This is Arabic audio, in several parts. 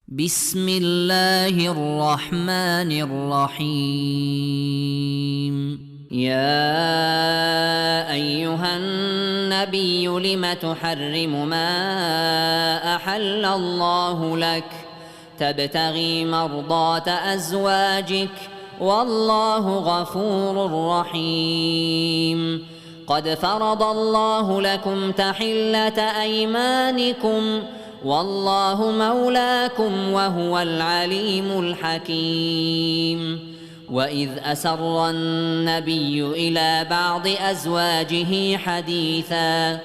بسم الله الرحمن الرحيم. يا أيها النبي لم تحرم ما أحل الله لك تبتغي مرضات أزواجك والله غفور رحيم. قد فرض الله لكم تحلة أيمانكم والله مولاكم وهو العليم الحكيم. وإذ أسر النبي إلى بعض أزواجه حديثا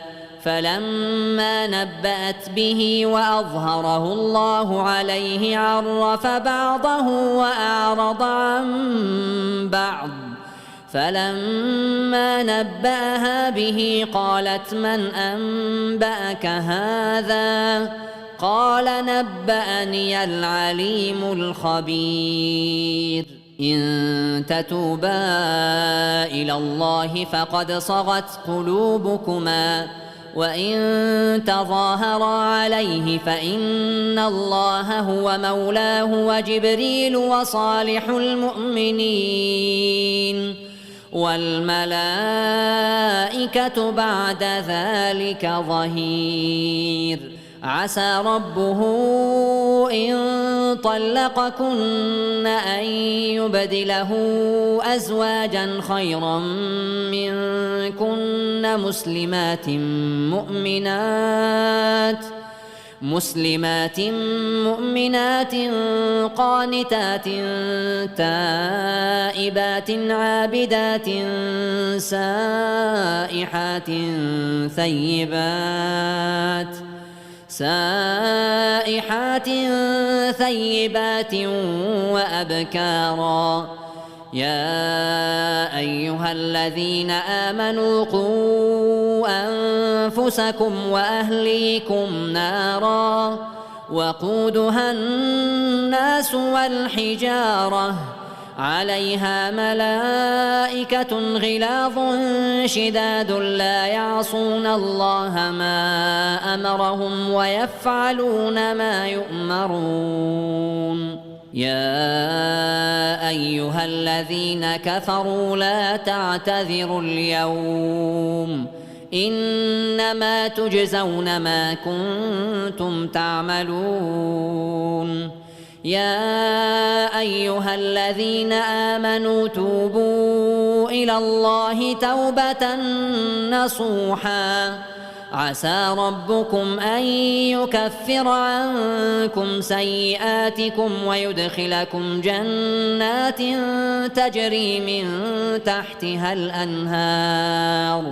فلما نبأت به وأظهره الله عليه عرف بعضه وأعرض عن بعض. فلما نبأها به قالت من أنبأك هذا؟ قال نبأني العليم الخبير. إن تتوبا إلى الله فقد صغت قلوبكما وإن تظاهرا عليه فإن الله هو مولاه وجبريل وصالح المؤمنين والملائكة بعد ذلك ظهير. عسى ربه إن طلقكن أن يبدله أزواجا خيرا منكن مسلمات مؤمنات قانتات تائبات عابدات سائحات ثيبات وأبكارا. يا أيها الذين آمنوا قوا أنفسكم وأهليكم نارا وقودها الناس والحجارة عليها ملائكة غلاظ شداد لا يعصون الله ما أمرهم ويفعلون ما يؤمرون. يا أيها الذين كفروا لا تعتذروا اليوم إنما تجزون ما كنتم تعملون. يا أيها الذين آمنوا توبوا إلى الله توبة نصوحا عسى ربكم أن يكفر عنكم سيئاتكم ويدخلكم جنات تجري من تحتها الأنهار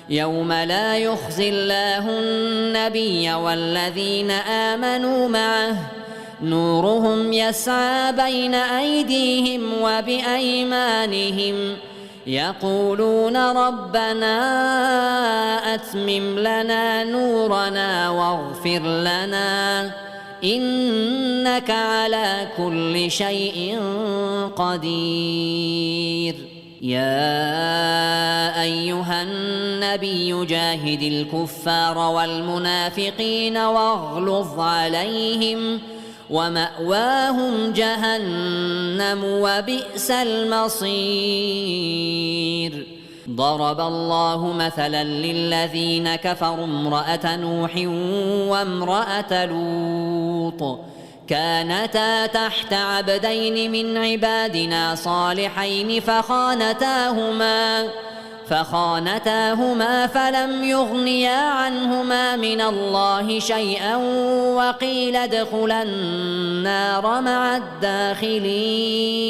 يوم لا يخزي الله النبي والذين آمنوا معه نورهم يسعى بين أيديهم وبأيمانهم يقولون ربنا أتمم لنا نورنا واغفر لنا إنك على كل شيء قدير. يا أيها النبي جاهد الكفار والمنافقين واغلظ عليهم ومأواهم جهنم وبئس المصير. ضرب الله مثلا للذين كفروا امرأة نوح وامرأة لوط كانتا تحت عبدين من عبادنا صالحين فخانتاهما فلم يغنيا عنهما من الله شيئا وقيل ادخلا النار مع الداخلين.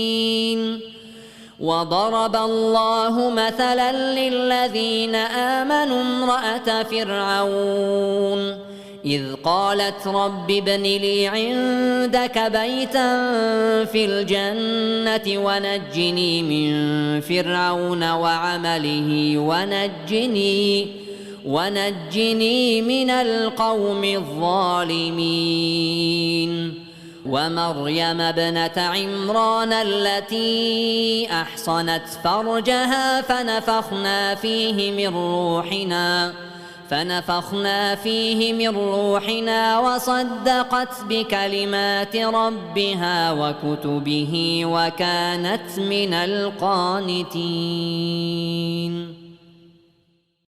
وضرب الله مثلا للذين آمنوا امرأة فرعون إذ قالت رب ابن لي عندك بيتا في الجنة ونجني من فرعون وعمله ونجني من القوم الظالمين. ومريم ابنة عمران التي أحصنت فرجها فنفخنا فيه من روحنا فنفخنا فيه من روحنا وصدقت بكلمات ربها وكتبه وكانت من القانتين.